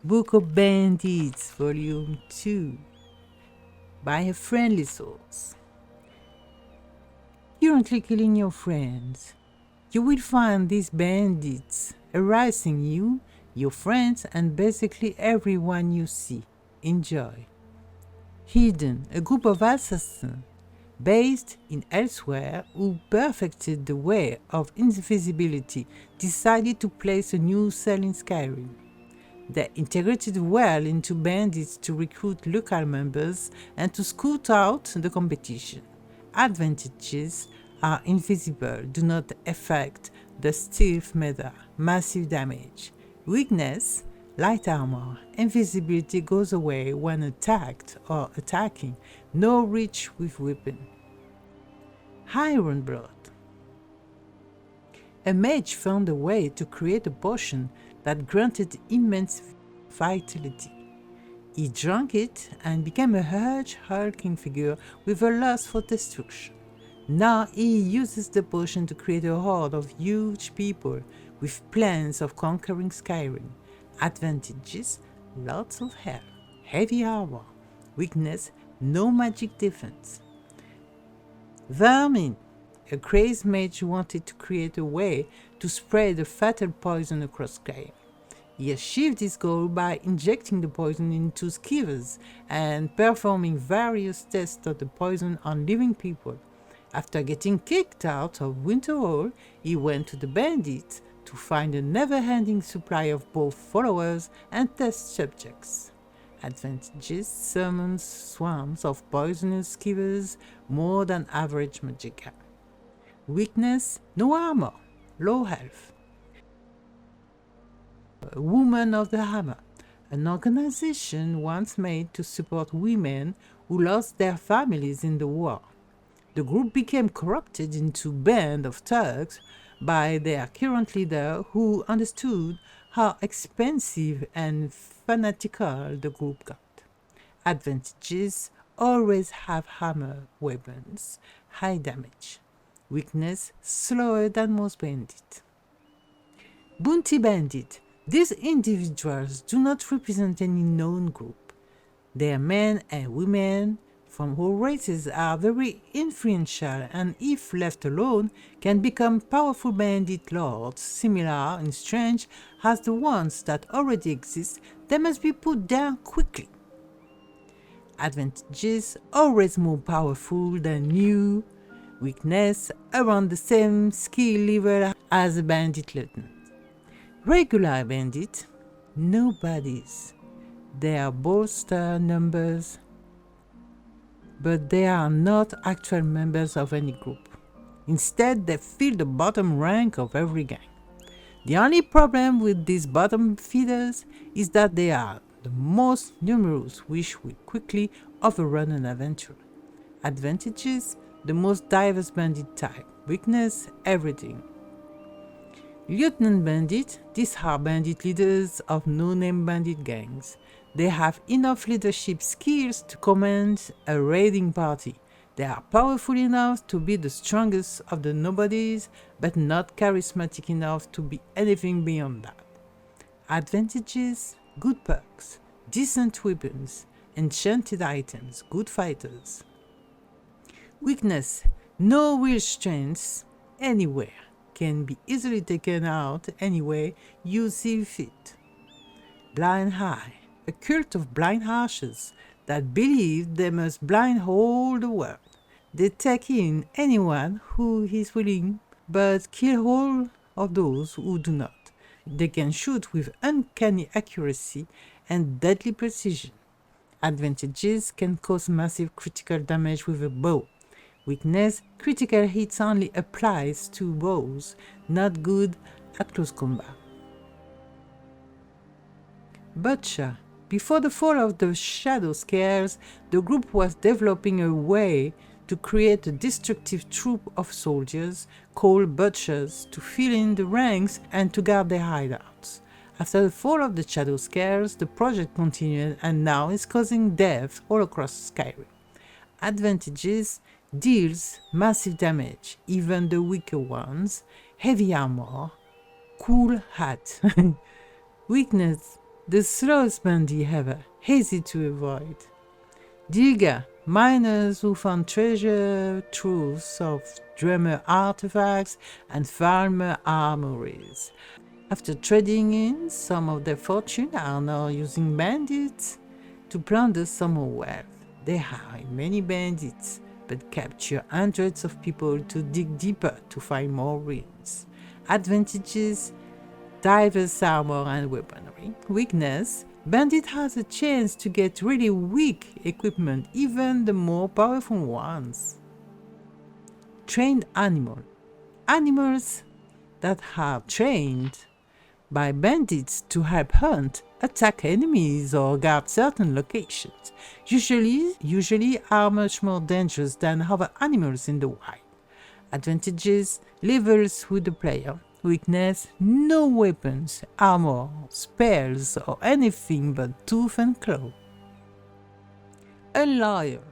Book of Bandits, Volume 2, by a friendly source. Currently killing your friends. You will find these bandits harassing you, your friends, and basically everyone you see. Enjoy. Hidden, a group of assassins based in elsewhere who perfected the way of invisibility decided to place a new cell in Skyrim. They integrated well into bandits to recruit local members and to scout out the competition. Advantages are invisible, do not affect the stealth meta, massive damage. Weakness, light armor, invisibility goes away when attacked or attacking, no reach with weapon. Iron Blood. A mage found a way to create a potion that granted immense vitality. He drank it and became a huge hulking figure with a lust for destruction. Now he uses the potion to create a horde of huge people with plans of conquering Skyrim. Advantages, lots of health, heavy armor. Weakness, no magic defense. Vermin. A crazed mage wanted to create a way to spread a fatal poison across Skyrim. He achieved his goal by injecting the poison into skivers and performing various tests of the poison on living people. After getting kicked out of Winterhall, he went to the Bandits to find a never-ending supply of both followers and test subjects. Advantages, summons swarms of poisonous skivers, more than average magicka. Weakness, no armor, low health. Women of the Hammer, an organization once made to support women who lost their families in the war. The group became corrupted into a band of thugs by their current leader, who understood how expensive and fanatical the group got. Advantages, always have hammer weapons, high damage. Weakness, slower than most bandits. Bounty Bandit. These individuals do not represent any known group. Their men and women from all races are very influential and, if left alone, can become powerful bandit lords, similar in strength as the ones that already exist. They must be put down quickly. Advantages, always more powerful than you. Weakness, around the same skill level as a bandit lieutenant. Regular bandit, nobodies. They are bolster numbers, but they are not actual members of any group. Instead, they fill the bottom rank of every gang. The only problem with these bottom feeders is that they are the most numerous, which will quickly overrun an adventure. Advantages, the most diverse bandit type. Weakness, everything. Lieutenant Bandit, these are bandit leaders of no-name bandit gangs. They have enough leadership skills to command a raiding party. They are powerful enough to be the strongest of the nobodies, but not charismatic enough to be anything beyond that. Advantages, good perks, decent weapons, enchanted items, good fighters. Weakness, no real strengths anywhere. Can be easily taken out anyway you see fit. Blind Eye, a cult of blind archers that believe they must blind all the world. They take in anyone who is willing, but kill all of those who do not. They can shoot with uncanny accuracy and deadly precision. Advantages, can cause massive critical damage with a bow. Weakness, critical hits only applies to bows, not good at close combat. Butcher. Before the fall of the Shadow Scares, the group was developing a way to create a destructive troop of soldiers called Butchers to fill in the ranks and to guard their hideouts. After the fall of the Shadow Scares, the project continued and now is causing death all across Skyrim. Advantages, deals massive damage, even the weaker ones, heavy armor, cool hat. Weakness, The slowest bandit ever, easy to avoid. Digger, miners who found treasure troves of drummer artifacts and farmer armories. After trading in some of their fortune, are now using bandits to plunder some more wealth. They hire many bandits, but capture hundreds of people to dig deeper to find more ruins. Advantages: diverse armor and weaponry. Weakness: bandit has a chance to get really weak equipment, even the more powerful ones. Trained animal. Animals that are trained by bandits to help hunt, attack enemies, or guard certain locations, usually are much more dangerous than other animals in the wild. Advantages: levels with the player. Weakness: no weapons, armor, spells, or anything but tooth and claw. Unloyal.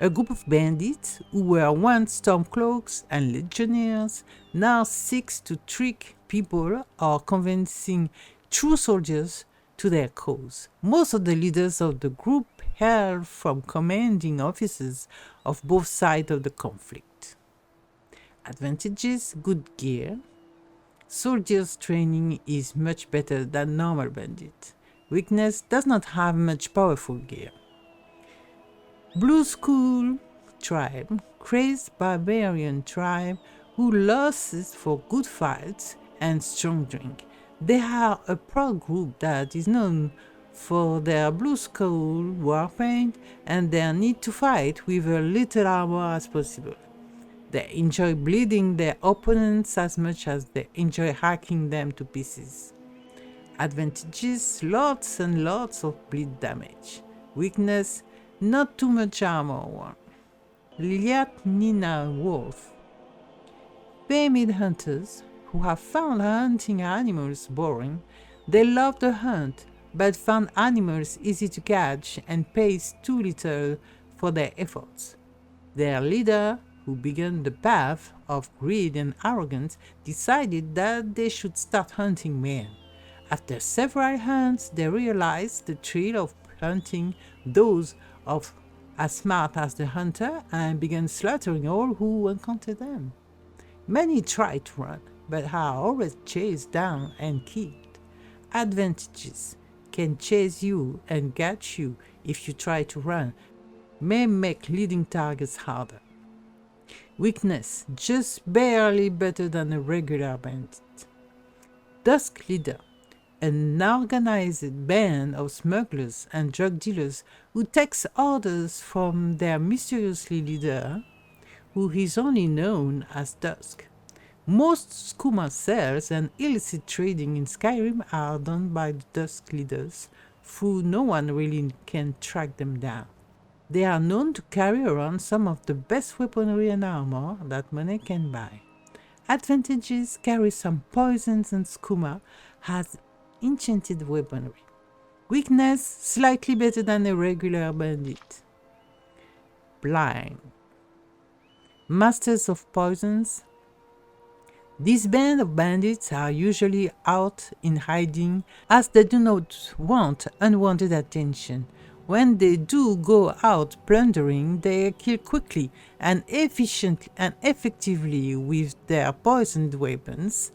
A group of bandits who were once Stormcloaks and Legionnaires now seeks to trick people or convincing true soldiers to their cause. Most of the leaders of the group hail from commanding officers of both sides of the conflict. Advantages: good gear. Soldiers' training is much better than normal bandit. Weakness: does not have much powerful gear. Blueskull tribe, crazed barbarian tribe who lusts for good fights and strong drink. They are a proud group that is known for their Blueskull warpaint and their need to fight with as little armor as possible. They enjoy bleeding their opponents as much as they enjoy hacking them to pieces. Advantages: lots and lots of bleed damage. Weakness: not too much armor. Nina Wolf. Famed hunters who have found hunting animals boring. They love the hunt, but found animals easy to catch and pays too little for their efforts. Their leader, who began the path of greed and arrogance, decided that they should start hunting men. After several hunts, they realized the thrill of hunting those of as smart as the hunter and began slaughtering all who encountered them. Many tried to run, but are always chased down and killed. Advantages: can chase you and catch you if you try to run, may make leading targets harder. Weakness: just barely better than a regular bandit. DUSK leader. An organized band of smugglers and drug dealers who takes orders from their mysterious leader, who is only known as Dusk. Most skooma sales and illicit trading in Skyrim are done by the Dusk leaders, though no one really can track them down. They are known to carry around some of the best weaponry and armor that money can buy. Advantages: carry some poisons and skooma has enchanted weaponry. Weakness: slightly better than a regular bandit. Blind. Masters of poisons. This band of bandits are usually out in hiding as they do not want unwanted attention. When they do go out plundering, they kill quickly and efficiently and effectively with their poisoned weapons.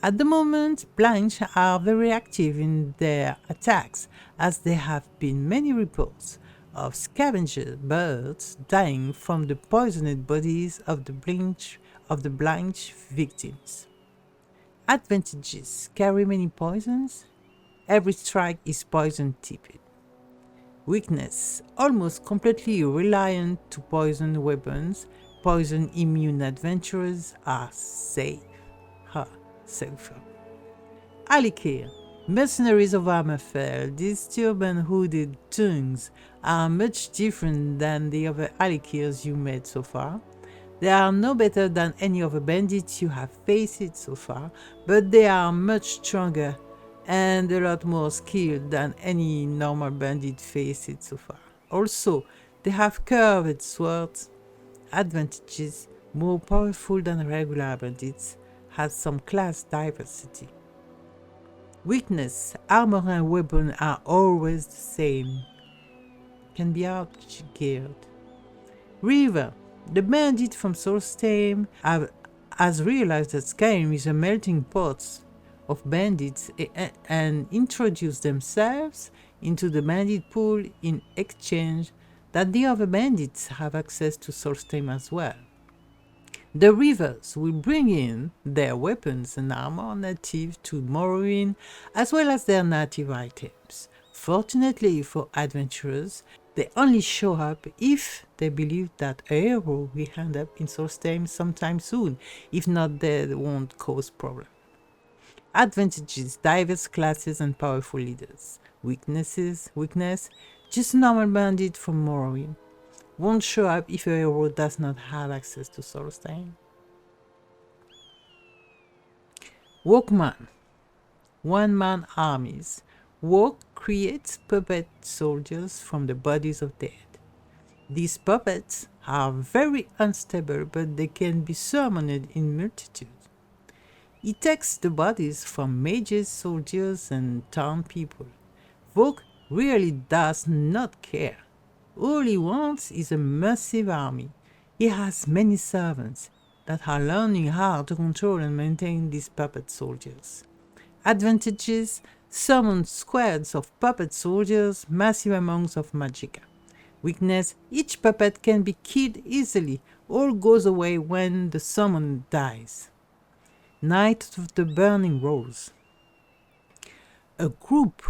At the moment, blinds are very active in their attacks, as there have been many reports of scavenger birds dying from the poisoned bodies of the blind victims. Advantages: carry many poisons. Every strike is poison tipped. Weakness: almost completely reliant to poison weapons. Poison immune adventurers are safer. Alikir. Mercenaries of Hammerfell. These turban hooded tongues are much different than the other Alikirs you met so far. They are no better than any other bandits you have faced so far, but they are much stronger and a lot more skilled than any normal bandit faced so far. Also, they have curved swords. Advantages: more powerful than regular bandits, has some class diversity. Weakness, armor and weapon are always the same. Can be outgeared. REAVER, the bandit from Solstheim, has realized that Skyrim is a melting pot of bandits and introduced themselves into the bandit pool in exchange that the other bandits have access to Solstheim as well. The Reavers will bring in their weapons and armor native to Morrowind as well as their native items. Fortunately for adventurers, they only show up if they believe that a hero will end up in Solstheim sometime soon. If not, they won't cause problem. Advantages, diverse classes and powerful leaders. Weakness, just normal bandit from Morrowind. Won't show up if a hero does not have access to Solstheim. VOKMAN, one-man armies. Vok creates puppet soldiers from the bodies of dead. These puppets are very unstable, but they can be summoned in multitude. He takes the bodies from mages, soldiers, and town people. Vok really does not care. All he wants is a massive army. He has many servants that are learning how to control and maintain these puppet soldiers. Advantages, summon squads of puppet soldiers, massive amounts of magicka. Weakness, each puppet can be killed easily, all goes away when the summon dies. Night of the Burning Rose. A group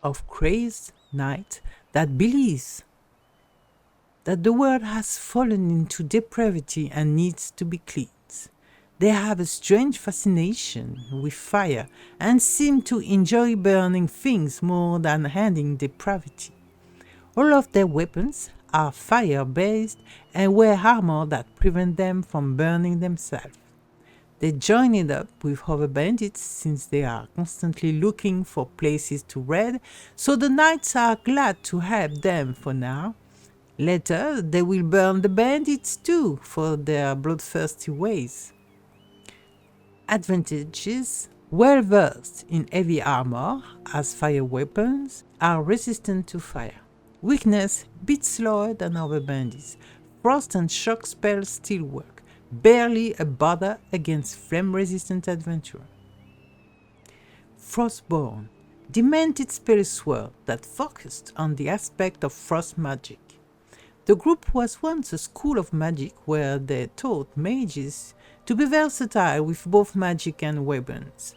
of crazed knights that believes that the world has fallen into depravity and needs to be cleansed. They have a strange fascination with fire and seem to enjoy burning things more than handling depravity. All of their weapons are fire-based and wear armor that prevent them from burning themselves. They join it up with other bandits since they are constantly looking for places to raid, so the knights are glad to help them for now. Later, they will burn the bandits too for their bloodthirsty ways. Advantages, well versed in heavy armor as fire weapons, are resistant to fire. Weakness, bit slower than other bandits. Frost and shock spells still work, barely a bother against flame-resistant adventurer. FROSTBORN, demented spirit sword that focused on the aspect of frost magic. The group was once a school of magic where they taught mages to be versatile with both magic and weapons.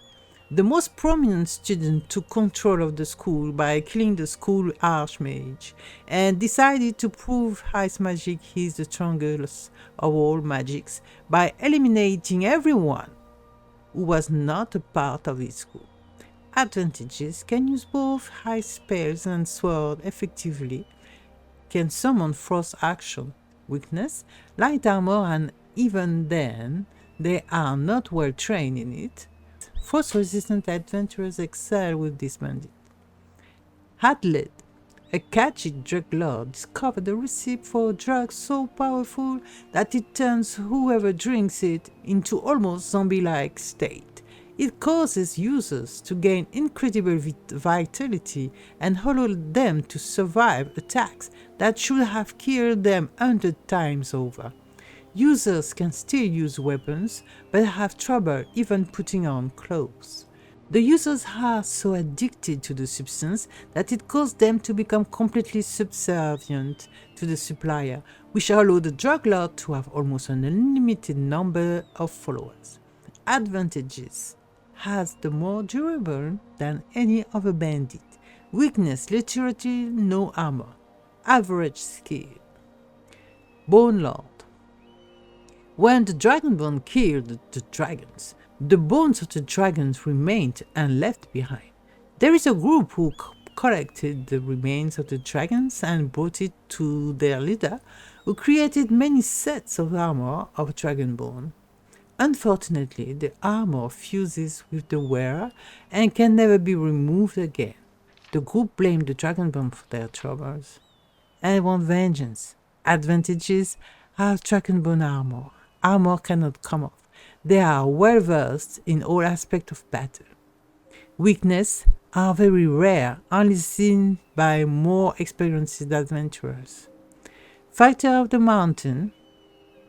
The most prominent student took control of the school by killing the school archmage and decided to prove ice magic is the strongest of all magics by eliminating everyone who was not a part of his school. Advantages, can use both ice spells and sword effectively, can summon frost action. Weakness, light armor, and even then they are not well trained in it. Frost-resistant adventurers excel with this bandit. ADDLED, a catchy drug lord, discovered a recipe for a drug so powerful that it turns whoever drinks it into almost zombie-like state. It causes users to gain incredible vitality and allow them to survive attacks that should have killed them 100 times over. Users can still use weapons, but have trouble even putting on clothes. The users are so addicted to the substance that it causes them to become completely subservient to the supplier, which allows the drug lord to have almost an unlimited number of followers. Advantages, has the more durable than any other bandit. Weakness, literally no armor. Average skill. Bonelord. When the Dragonborn killed the dragons, the bones of the dragons remained and left behind. There is a group who collected the remains of the dragons and brought it to their leader, who created many sets of armor of Dragonborn. Unfortunately, the armor fuses with the wearer and can never be removed again. The group blamed the Dragonborn for their troubles and want vengeance. Advantages, have Dragonborn armor. Armor cannot come off. They are well versed in all aspects of battle. Weakness are very rare, only seen by more experienced adventurers. Fighter of the Mountain.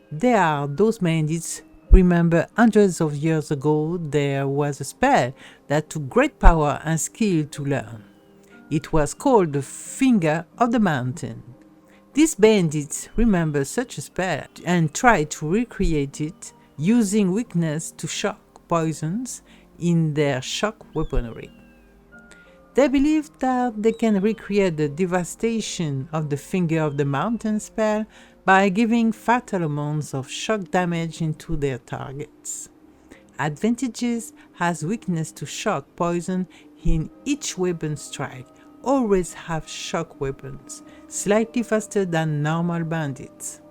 They are those bandits. Remember, hundreds of years ago there was a spell that took great power and skill to learn. It was called the Finger of the Mountain. These bandits remember such a spell and try to recreate it using weakness to shock poisons in their shock weaponry. They believe that they can recreate the devastation of the Finger of the Mountain spell by giving fatal amounts of shock damage into their targets. Advantages has weakness to shock poison in each weapon strike. Always have shock weapons, slightly faster than normal bandits.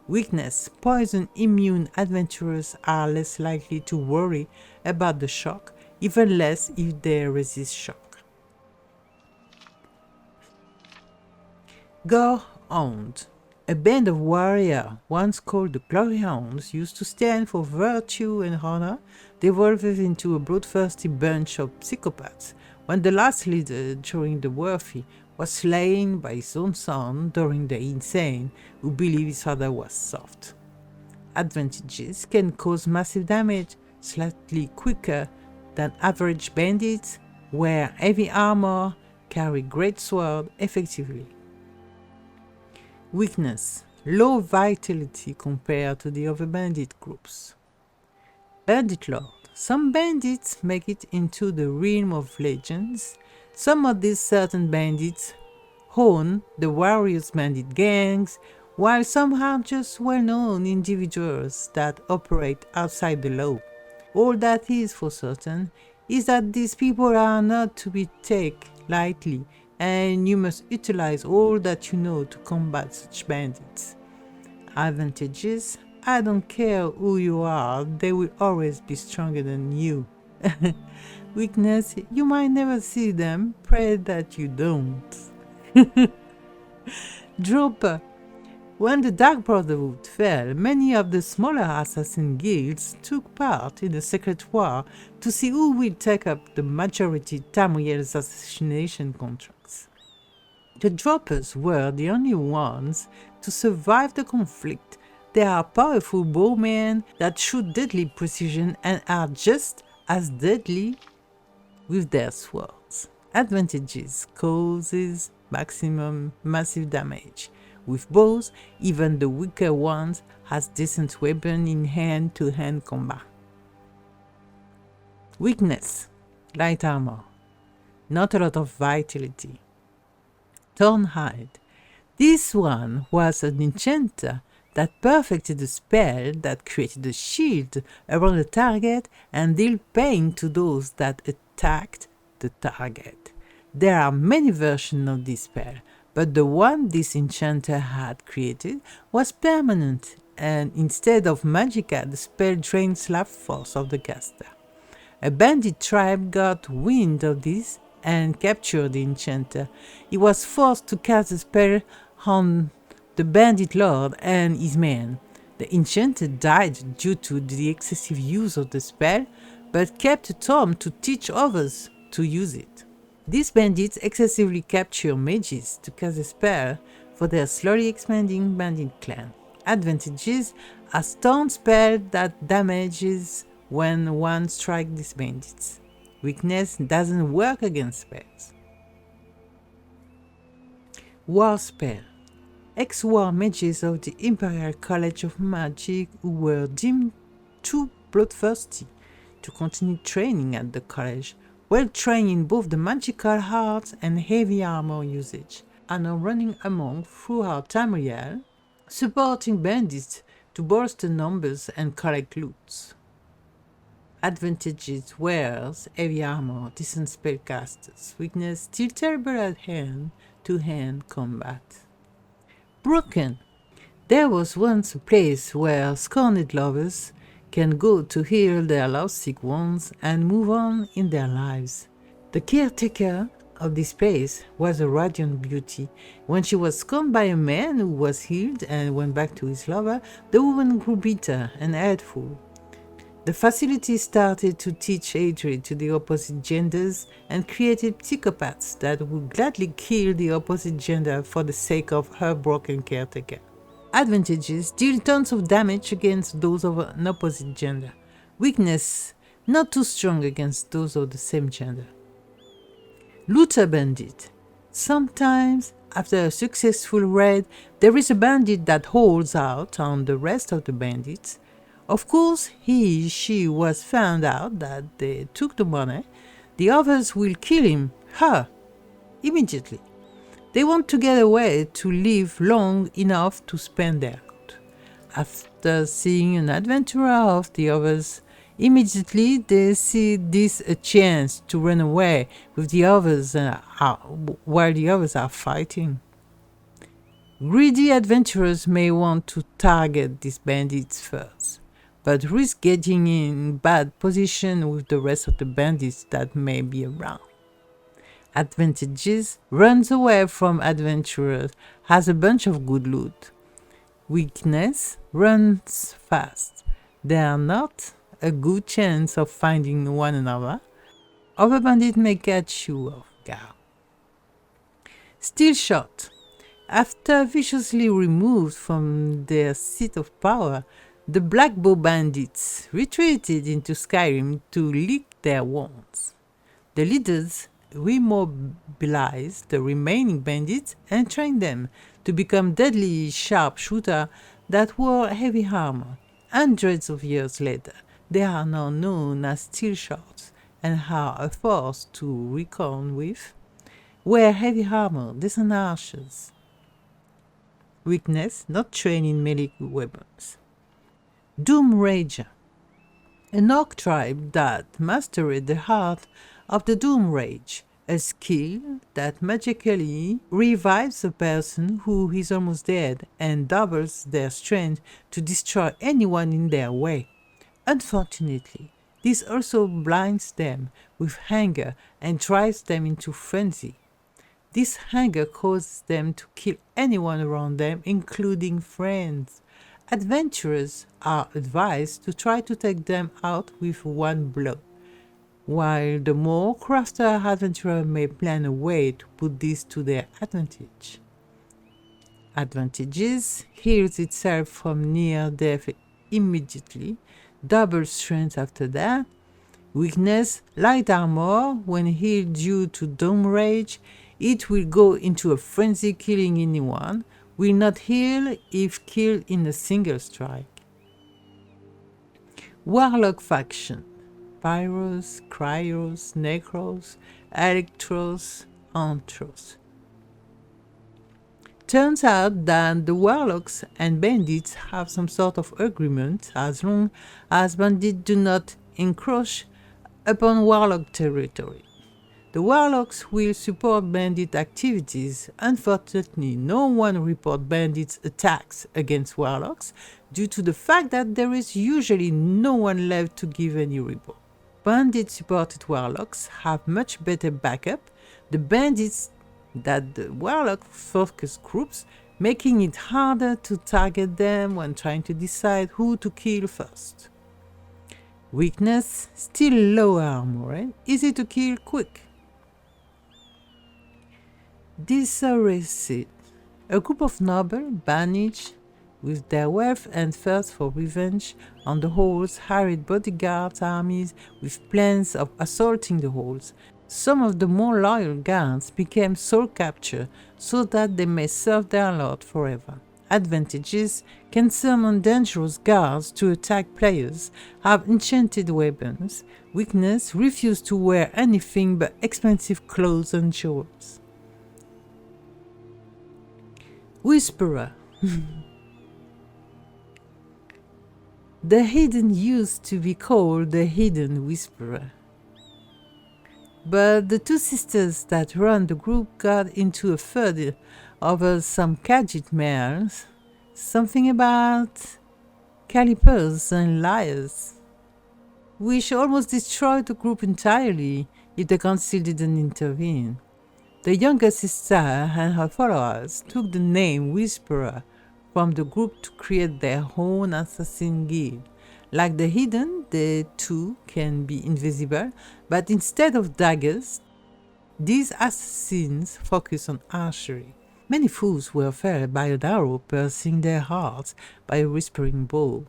Weakness, poison immune adventurers are less likely to worry about the shock, even less if they resist shock. GORE HOUND. A band of warriors, once called the Glory Hounds, used to stand for virtue and honor, devolved into a bloodthirsty bunch of psychopaths when the last leader during the warfare was slain by his own son during the insane who believed his father was soft. Advantages can cause massive damage, slightly quicker than average bandits, wear heavy armor, carry great sword effectively. Weakness, low vitality compared to the other bandit groups. Bandit Lord. Some bandits make it into the realm of legends. Some of these certain bandits own the various bandit gangs, while some are just well-known individuals that operate outside the law. All that is for certain is that these people are not to be taken lightly, and you must utilize all that you know to combat such bandits. Advantages: I don't care who you are, they will always be stronger than you. Weakness: you might never see them, pray that you don't. Dropper. When the Dark Brotherhood fell, many of the smaller assassin guilds took part in a secret war to see who will take up the majority Tamriel's assassination contracts. The Droppers were the only ones to survive the conflict. They are powerful bowmen that shoot deadly precision and are just as deadly with their swords. Advantages: causes maximum massive damage. With bows, even the weaker ones has decent weapon in hand-to-hand combat. Weakness: light armor, not a lot of vitality. THORNHIDE. This one was an enchanter that perfected the spell that created a shield around the target and dealt pain to those that attacked the target. There are many versions of this spell, but the one this enchanter had created was permanent, and instead of magicka, the spell drains life force of the caster. A bandit tribe got wind of this and captured the enchanter. He was forced to cast the spell on the Bandit Lord and his men. The enchanter died due to the excessive use of the spell, but kept a tome to teach others to use it. These bandits excessively capture mages to cast a spell for their slowly expanding bandit clan. Advantages: a stun spell that damages when one strikes these bandits. Weakness: doesn't work against spells. War spell. Ex-war mages of the Imperial College of Magic who were deemed too bloodthirsty to continue training at the college, well trained in both the magical arts and heavy armor usage, and are running amok throughout Tamriel, supporting bandits to bolster numbers and collect loot. Advantages: wears heavy armor, decent spellcasters. Weakness: still terrible at hand-to-hand combat. Broken. There was once a place where scorned lovers can go to heal their lovesick wounds and move on in their lives. The caretaker of this place was a radiant beauty. When she was scorned by a man who was healed and went back to his lover, the woman grew bitter and hateful. The facility started to teach hatred to the opposite genders and created psychopaths that would gladly kill the opposite gender for the sake of her broken caretaker. Advantages: deal tons of damage against those of an opposite gender. Weakness: not too strong against those of the same gender. Looter bandit. Sometimes, after a successful raid, there is a bandit that holds out on the rest of the bandits. Of course, she was found out that they took the money. The others will kill her, immediately. They want to get away to live long enough to spend their loot. After seeing an adventurer of the others, immediately they see this a chance to run away with the others while the others are fighting. Greedy adventurers may want to target these bandits first, but risk getting in bad position with the rest of the bandits that may be around. Advantages: runs away from adventurers, has a bunch of good loot. Weakness: runs fast. There are not a good chance of finding one another. Other bandits may catch you off guard. Steel shot. After viciously removed from their seat of power, the Black Bow bandits retreated into Skyrim to lick their wounds. The leaders remobilized the remaining bandits and trained them to become deadly sharpshooters that wore heavy armor. Hundreds of years later, they are now known as steel shots and are a force to reckon with. Wear heavy armor, decent archers. Weakness: not trained in melee weapons. DOOMRAGER. An orc tribe that mastered the art of the Doom Rage, a skill that magically revives a person who is almost dead and doubles their strength to destroy anyone in their way. Unfortunately, this also blinds them with anger and drives them into frenzy. This anger causes them to kill anyone around them, including friends. Adventurers are advised to try to take them out with one blow, while the more crafted adventurer may plan a way to put this to their advantage. Advantages: heals itself from near death immediately, double strength after that. Weakness: light armor. When healed due to Doom Rage, it will go into a frenzy, killing anyone. Will not heal if killed in a single strike. Warlock faction. Pyros, Cryos, Necros, Electros, Antros. Turns out that the Warlocks and Bandits have some sort of agreement as long as Bandits do not encroach upon Warlock territory. The Warlocks will support Bandit activities. Unfortunately, no one reports Bandits' attacks against Warlocks due to the fact that there is usually no one left to give any report. Bandit-supported Warlocks have much better backup than Bandits than the Warlock focus groups, making it harder to target them when trying to decide who to kill first. Weakness: still low armor and easy to kill quick. DISGRACED. A group of nobles banished with their wealth and thirst for revenge on the halls harried bodyguards armies with plans of assaulting the halls. Some of the more loyal guards became soul capture so that they may serve their lord forever. Advantages: can summon dangerous guards to attack players, have enchanted weapons. Weakness: refuse to wear anything but expensive clothes and jewels. Whisperer. The Hidden used to be called the Hidden Whisperer, but the two sisters that run the group got into a feud over some gadget males, something about calipers and liars, which almost destroyed the group entirely if the council didn't intervene. The younger sister and her followers took the name Whisperer from the group to create their own assassin guild. Like the hidden, they too can be invisible, but instead of daggers, these assassins focus on archery. Many fools were felled by an arrow piercing their hearts by a whispering bow.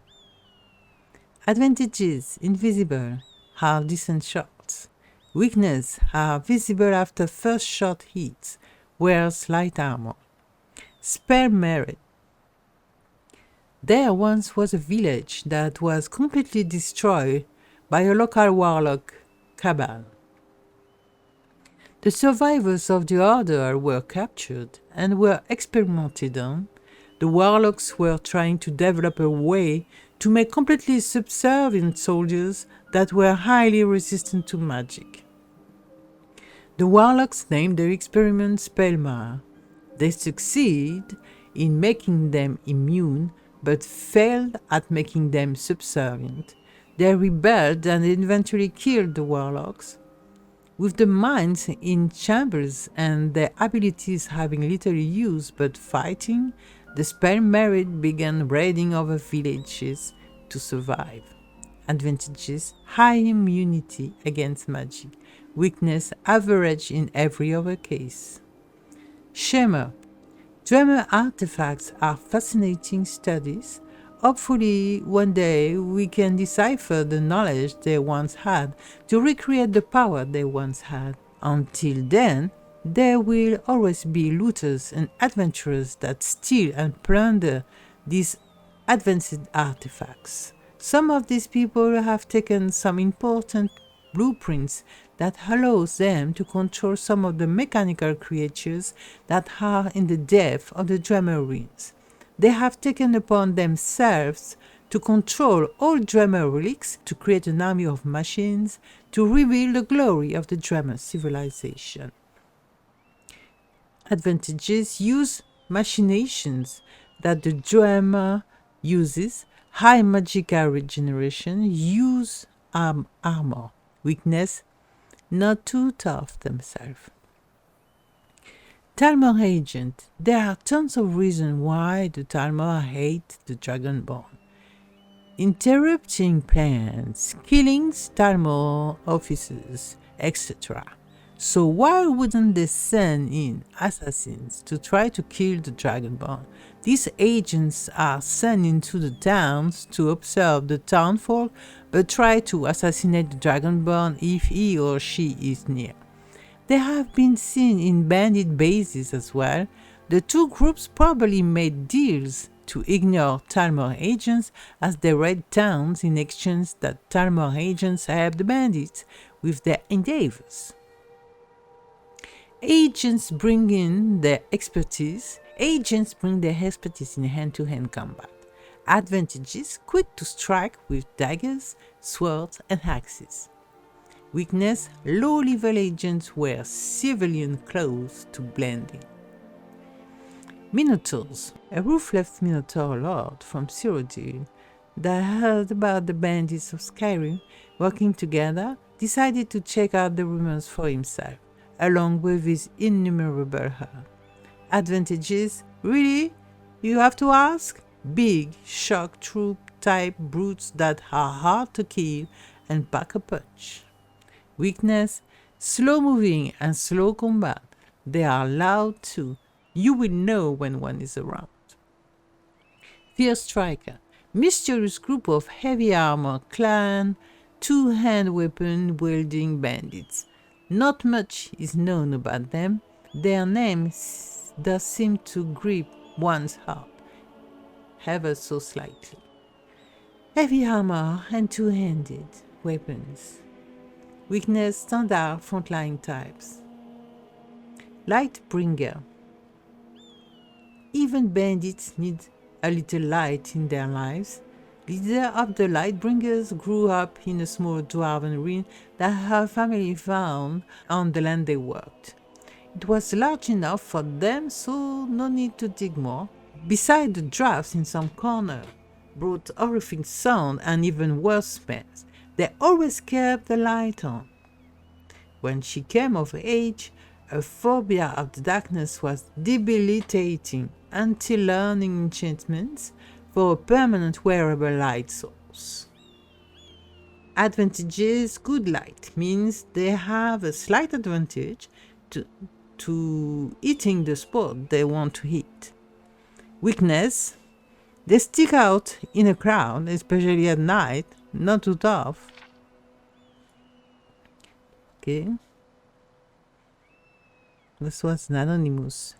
Advantages: invisible, have decent shots. Weakness: are visible after first shot hits, wears light armor. SPELLMARRED. There once was a village that was completely destroyed by a local warlock cabal. The survivors of the order were captured and were experimented on. The warlocks were trying to develop a way to make completely subservient soldiers that were highly resistant to magic. The warlocks named their experiment SPELLMARRED. They succeed in making them immune, but failed at making them subservient. They rebelled and eventually killed the warlocks. With the minds in chambers and their abilities having little use but fighting, the SPELLMARRED began raiding other villages to survive. Advantages: high immunity against magic. Weakness: average in every other case. SHEMER. Dreamer artifacts are fascinating studies. Hopefully, one day we can decipher the knowledge they once had to recreate the power they once had. Until then, there will always be looters and adventurers that steal and plunder these advanced artifacts. Some of these people have taken some important blueprints that allows them to control some of the mechanical creatures that are in the depth of the Dreamer ruins. They have taken upon themselves to control all Dreamer relics, to create an army of machines, to reveal the glory of the Dreamer civilization. Advantages: use machinations that the Dreamer uses, high magical regeneration, use armor. Weakness: not too tough themselves. THALMOR agent. There are tons of reasons why the THALMOR hate the Dragonborn. Interrupting plans, killing THALMOR officers, etc. So why wouldn't they send in assassins to try to kill the Dragonborn? These agents are sent into the towns to observe the townfolk, but try to assassinate the Dragonborn if he or she is near. They have been seen in bandit bases as well. The two groups probably made deals to ignore THALMOR agents as they raid towns in exchange that THALMOR agents help the bandits with their endeavors. Agents bring their expertise in hand-to-hand combat. Advantages: quick to strike with daggers, swords, and axes. Weakness: low-level agents wear civilian clothes to blend in. Minotaurs. A ruthless Minotaur lord from Cyrodiil that heard about the bandits of Skyrim working together decided to check out the rumors for himself, along with his innumerable herd. Advantages: really? You have to ask? Big, shock troop type brutes that are hard to kill and pack a punch. Weakness: slow moving and slow combat. They are loud too. You will know when one is around. FEARSTRIKER. Mysterious group of heavy armor clad, two-hand weapon wielding bandits. Not much is known about them. Their names does seem to grip one's heart, ever so slightly. Heavy armor and two-handed weapons. Weakness: standard frontline types. LIGHTBRINGER. Even bandits need a little light in their lives. Leader of the LIGHTBRINGERS grew up in a small dwarven ruin that her family found on the land they worked. It was large enough for them, so no need to dig more. Beside the drafts in some corner brought horrific sound and even worse smells. They always kept the light on. When she came of age, her phobia of the darkness was debilitating until learning enchantments for a permanent wearable light source. Advantages: good light means they have a slight advantage to hitting the spot they want to hit. Weakness: they stick out in a crowd, especially at night, not too tough. Okay. This was Anonymous.